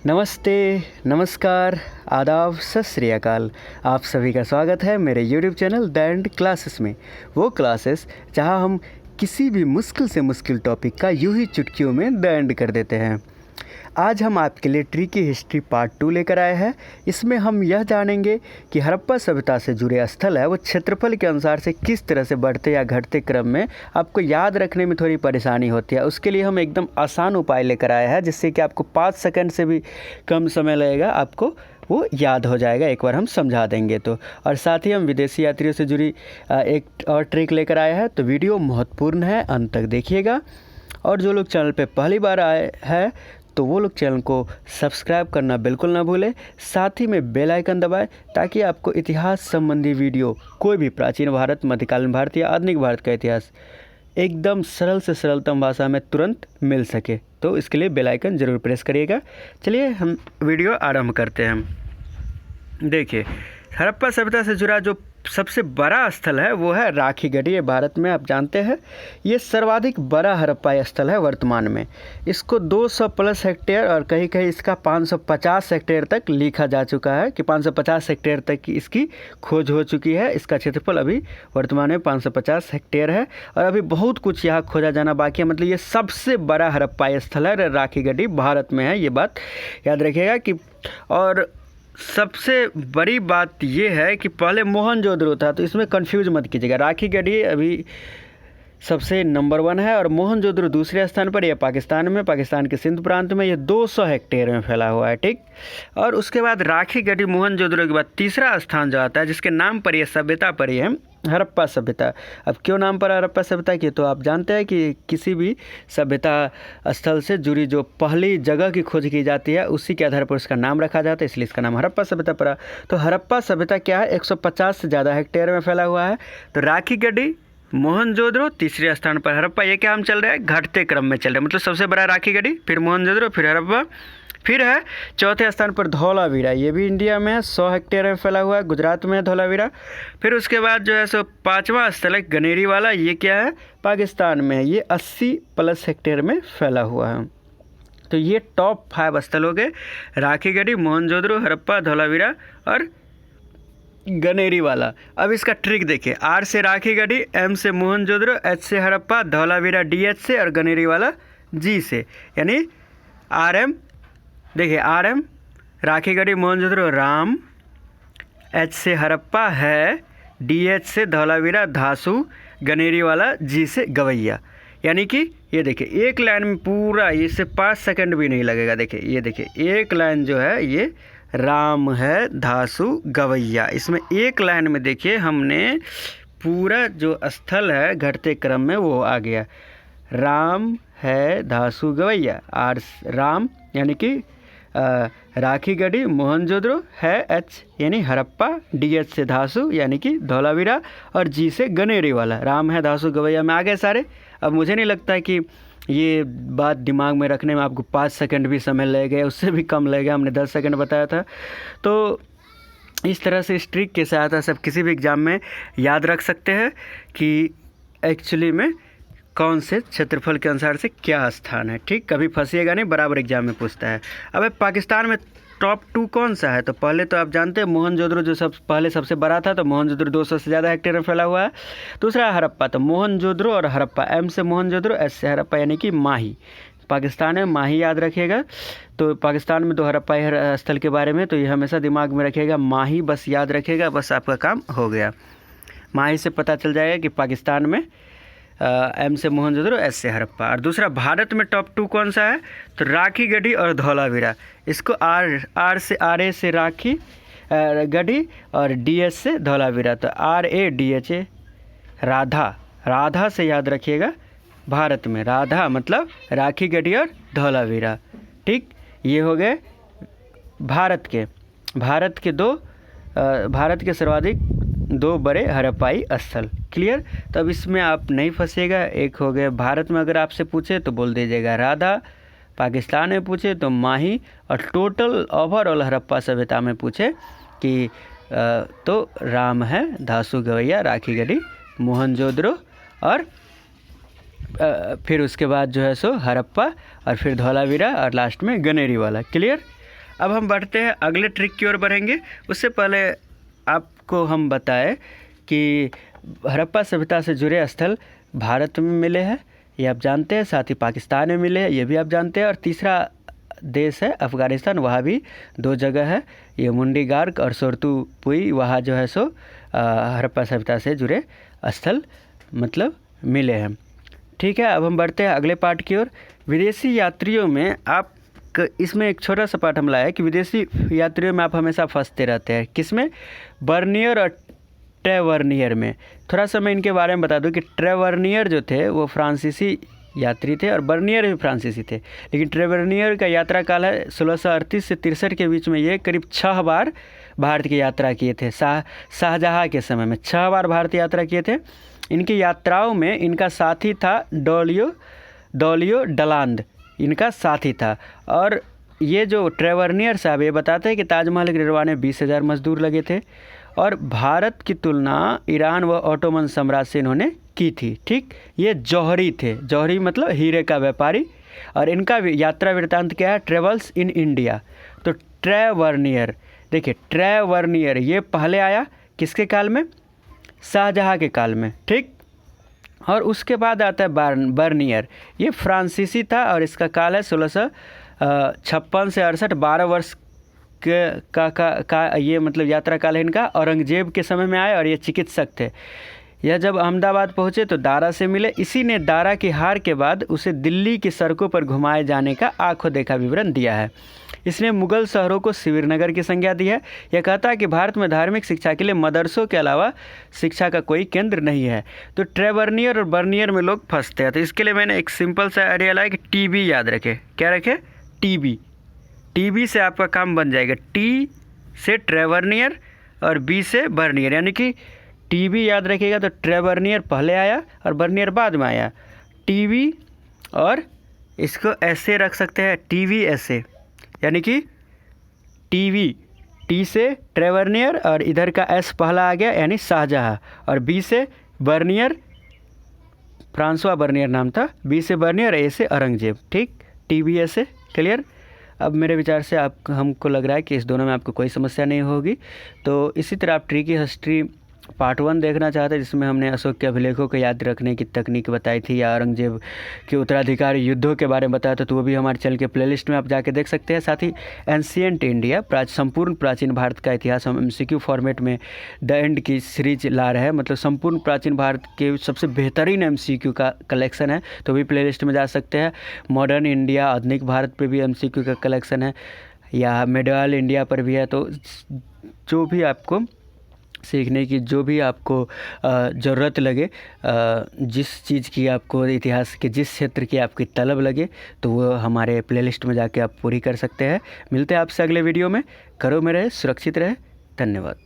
नमस्ते, नमस्कार, आदाब, सत श्री अकाल। आप सभी का स्वागत है मेरे YouTube channel the end classes में। वो क्लासेस जहां हम किसी भी मुश्किल से मुश्किल टॉपिक का यूं ही चुटकियों में द एंड कर देते हैं। आज हम आपके लिए ट्री की हिस्ट्री पार्ट 2 लेकर आए हैं। इसमें हम यह जानेंगे कि हड़प्पा सभ्यता से जुड़े स्थल है वो क्षेत्रफल के अनुसार से किस तरह से बढ़ते या घटते क्रम में आपको याद रखने में थोड़ी परेशानी होती है। उसके लिए हम एकदम आसान उपाय लेकर आए हैं, जिससे कि आपको 5 सेकंड से भी कम समय लगेगा, आपको वो याद हो जाएगा एक बार हम समझा देंगे तो। और साथ ही हम विदेशी यात्रियों से जुड़ी एक और ट्रिक लेकर आए हैं। तो वीडियो महत्वपूर्ण है, अंत तक देखिएगा। और जो लोग चैनल पे पहली बार आए हैं तो वो लोग चैनल को सब्सक्राइब करना बिल्कुल ना भूलें। साथ ही में बेल आइकन दबाएं ताकि आपको इतिहास संबंधी वीडियो, कोई भी प्राचीन भारत, मध्यकालीन भारत या आधुनिक भारत का इतिहास एकदम सरल से सरलतम भाषा में तुरंत मिल सके। तो इसके लिए बेल आइकन ज़रूर प्रेस करिएगा। चलिए हम वीडियो आरंभ करते हैं। देखिए, हड़प्पा सभ्यता से जुड़ा जो सबसे बड़ा स्थल है वो है राखीगढ़ी। ये भारत में आप जानते हैं ये सर्वाधिक बड़ा हड़प्पा स्थल है वर्तमान में। इसको 200 प्लस हेक्टेयर और कहीं कहीं इसका 550 हेक्टेयर तक लिखा जा चुका है कि 550 हेक्टेयर तक की इसकी खोज हो चुकी है। इसका क्षेत्रफल अभी वर्तमान में 550 हेक्टेयर है और अभी बहुत कुछ यहाँ खोजा जाना बाकी है। मतलब ये सबसे बड़ा हड़प्पा स्थल है राखीगढ़ी, भारत में है। ये बात याद रखिएगा कि और सबसे बड़ी बात ये है कि पहले मोहनजोदड़ो था, तो इसमें कंफ्यूज मत कीजिएगा। राखीगढ़ी अभी सबसे नंबर 1 है और मोहनजोदड़ो दूसरे स्थान पर। यह पाकिस्तान में, पाकिस्तान के सिंध प्रांत में, ये 200 हेक्टेयर में फैला हुआ है, ठीक। और उसके बाद राखीगढ़ी मोहनजोदड़ो के बाद तीसरा स्थान जो आता है, जिसके नाम पर यह सभ्यता पड़ी है, हड़प्पा सभ्यता। अब क्यों नाम पर हड़प्पा सभ्यता की, तो आप जानते हैं कि किसी भी सभ्यता स्थल से जुड़ी जो पहली जगह की खोज की जाती है उसी के आधार पर उसका नाम रखा जाता है, इसलिए इसका नाम हड़प्पा सभ्यता पड़ा। तो हड़प्पा सभ्यता क्या है, 150 से ज़्यादा हेक्टेयर में फैला हुआ है। तो राखीगढ़ी, मोहनजोदड़ो, तीसरे स्थान पर हड़प्पा। ये क्या हम चल रहा है, घटते क्रम में चल रहे हैं। मतलब सबसे बड़ा राखीगढ़ी, फिर मोहनजोदड़ो, फिर हड़प्पा, फिर है चौथे स्थान पर धौलावीरा। ये भी इंडिया में है, 100 हेक्टेयर में फैला हुआ है, गुजरात में है धौलावीरा। फिर उसके बाद जो है सो 5वां स्थल है गनेरी वाला। ये क्या है, पाकिस्तान में है। ये 80 प्लस हेक्टेयर में फैला हुआ है। तो ये टॉप 5 स्थल हो गए, राखीगढ़ी, मोहनजोदड़ो, हड़प्पा, धौलावीरा और गनेरी वाला। अब इसका ट्रिक देखिए, आर से राखीगढ़ी, एम से मोहनजोदड़ो, एच से हड़प्पा, धौलावीरा DH से और गनेरी वाला G से, यानी RM। देखिए RM, राखीगढ़ी, मोहनजोदड़ो राम, H से हड़प्पा है, DH से धौलावीरा धासु, गनेरी वाला G से गवैया। यानी कि ये देखिए एक लाइन में पूरा, इससे 5 सेकंड भी नहीं लगेगा। देखिए ये देखिए एक लाइन जो है ये राम है, धासु, गवैया। इसमें एक लाइन में देखिए हमने पूरा जो स्थल है घटते क्रम में वो आ गया। राम है, धासु, गवैया। आर राम यानी कि राखीगढ़ी, मोहनजोदड़ो है, H यानी हड़प्पा, DH से धासु यानी कि धौलावीरा और G से गनेरी वाला। राम है, धासु, गवैया में आ गए सारे। अब मुझे नहीं लगता है कि ये बात दिमाग में रखने में आपको 5 सेकंड भी समय लगेगा, उससे भी कम लगेगा। हमने 10 सेकंड बताया था। तो इस तरह से इस ट्रिक के सहायता से आप किसी भी एग्ज़ाम में याद रख सकते हैं कि एक्चुअली में कौन से क्षेत्रफल के अनुसार से क्या स्थान है, ठीक। कभी फंसिएगा नहीं, बराबर एग्जाम में पूछता है। अब पाकिस्तान में टॉप 2 कौन सा है, तो पहले तो आप जानते हैं मोहनजोदड़ो जो सबसे बड़ा था, तो मोहनजोदड़ो 200 से ज़्यादा हेक्टेयर में फैला हुआ है। दूसरा है हड़प्पा। तो मोहनजोदड़ो और हड़प्पा, M से मोहनजोदड़ो, S से हड़प्पा यानी कि माही। पाकिस्तान में माही याद रखिएगा। तो पाकिस्तान में 2 हड़प्पा स्थल के बारे में, तो ये हमेशा दिमाग में रखिएगा। माही बस याद रखिएगा, बस आपका काम हो गया। माही से पता चल जाएगा कि पाकिस्तान में M से मोहनजोदड़ो, S से हड़प्पा। और दूसरा भारत में टॉप 2 कौन सा है, तो राखीगढ़ी और धौलावीरा। इसको R से RA से राखी गढ़ी और DS से धौलावीरा। तो RADHA राधा से याद रखिएगा। भारत में राधा मतलब राखीगढ़ी और धौलावीरा, ठीक। ये हो गए भारत के सर्वाधिक 2 बड़े हड़प्पाई स्थल। क्लियर। तो अब इसमें आप नहीं फंसेगा। एक हो गए भारत में, अगर आपसे पूछे तो बोल दीजिएगा राधा, पाकिस्तान में पूछे तो माही, और टोटल ओवरऑल हड़प्पा सभ्यता में पूछे कि तो राम है, धासु, गवैया, राखीगढ़ी, मोहनजोदड़ो और फिर उसके बाद जो है सो हड़प्पा और फिर धौलावीरा और लास्ट में गनेरी वाला। क्लियर। अब हम बढ़ते हैं अगले ट्रिक की ओर बढ़ेंगे। उससे पहले आपको हम बताएं कि हड़प्पा सभ्यता से जुड़े स्थल भारत में मिले हैं, ये आप जानते हैं, साथ ही पाकिस्तान में मिले हैं, ये भी आप जानते हैं, और तीसरा देश है अफ़गानिस्तान, वहाँ भी 2 जगह है, ये मुंडी गार्क और सोरतुपुई, वहाँ जो है सो हड़प्पा सभ्यता से जुड़े स्थल मतलब मिले हैं। ठीक है, अब हम बढ़ते हैं अगले पार्ट की ओर। विदेशी यात्रियों में आप इसमें एक छोटा सा पार्ट हम लाया है कि विदेशी यात्रियों में आप हमेशा फंसते रहते हैं। किसमें? बर्नियर और ट्रेवर्नियर में। थोड़ा सा मैं इनके बारे में बता दूं कि ट्रेवर्नियर जो थे वो फ्रांसीसी यात्री थे और बर्नियर भी फ्रांसीसी थे, लेकिन ट्रेवर्नियर का यात्रा काल है 1638 से 63 के बीच में। ये करीब 6 बार भारत की यात्रा किए थे। शाहजहाँ के समय में 6 बार भारत यात्रा किए थे। इनकी यात्राओं में इनका साथी था डोलियो डलांद, इनका साथी था। और ये जो ट्रेवर्नियर साहब ये बताते हैं कि ताजमहल के निर्माण में 20,000 मजदूर लगे थे और भारत की तुलना ईरान व ऑटोमन साम्राज्य से इन्होंने की थी। ठीक, ये जौहरी थे, जौहरी मतलब हीरे का व्यापारी। और इनका यात्रा वृत्तांत क्या है? Travels in India. तो ट्रेवर्नियर, देखिए ट्रेवर्नियर ये पहले आया किसके काल में? शाहजहाँ के काल में। ठीक, और उसके बाद आता है बर्नियर, ये फ्रांसीसी था और इसका काल है 1656 से 68, 12 वर्ष का ये मतलब यात्रा काल है इनका। औरंगजेब के समय में आए और ये चिकित्सक थे। यह जब अहमदाबाद पहुँचे तो दारा से मिले। इसी ने दारा की हार के बाद उसे दिल्ली की सड़कों पर घुमाए जाने का आंखों देखा विवरण दिया है। इसने मुगल शहरों को शिविरनगर की संज्ञा दी है। यह कहता है कि भारत में धार्मिक शिक्षा के लिए मदरसों के अलावा शिक्षा का कोई केंद्र नहीं है। तो ट्रेवर्नियर और बर्नियर में लोग फंसते हैं। तो इसके लिए मैंने एक सिंपल सा आइडिया लाया कि टीबी याद रखें। क्या रखें? टीबी। टीबी से आपका काम बन जाएगा। टी से ट्रेवर्नियर और बी से बर्नियर, यानी कि टीबी याद रखिएगा तो ट्रेवर्नियर पहले आया और बर्नियर बाद में आया। टीबी, और इसको ऐसे रख सकते हैं टीवी ऐसे, यानी कि टीवी, टी से ट्रेवर्नियर और इधर का एस पहला आ गया यानी शाहजहाँ, और बी से बर्नियर, फ्रांसवा बर्नियर नाम था, बी से बर्नियर, ए से औरंगजेब। ठीक, टीवी ऐसे, क्लियर। अब मेरे विचार से हमको लग रहा है कि इस दोनों में आपको कोई समस्या नहीं होगी। तो इसी तरह आप ट्री की हिस्ट्री पार्ट 1 देखना चाहते हैं जिसमें हमने अशोक के अभिलेखों को याद रखने की तकनीक बताई थी या औरंगजेब के उत्तराधिकारी युद्धों के बारे में बताया था, तो वो भी हमारे चैनल के प्लेलिस्ट में आप जाके देख सकते हैं। साथ ही एंशिएंट इंडिया, संपूर्ण प्राचीन भारत का इतिहास, हम MCQ फॉर्मेट में द एंड की सीरीज ला रहे हैं, मतलब संपूर्ण प्राचीन भारत के सबसे बेहतरीन MCQ का कलेक्शन है, तो भी प्लेलिस्ट में जा सकते हैं। मॉडर्न इंडिया, आधुनिक भारत पर भी MCQ का कलेक्शन है, या मेडिवल इंडिया पर भी है। तो जो भी आपको सीखने की, जो भी आपको ज़रूरत लगे, जिस चीज़ की आपको इतिहास के जिस क्षेत्र की आपकी तलब लगे, तो वो हमारे प्लेलिस्ट में जाके आप पूरी कर सकते हैं। मिलते हैं आपसे अगले वीडियो में। घरों में रहे, सुरक्षित रहे। धन्यवाद।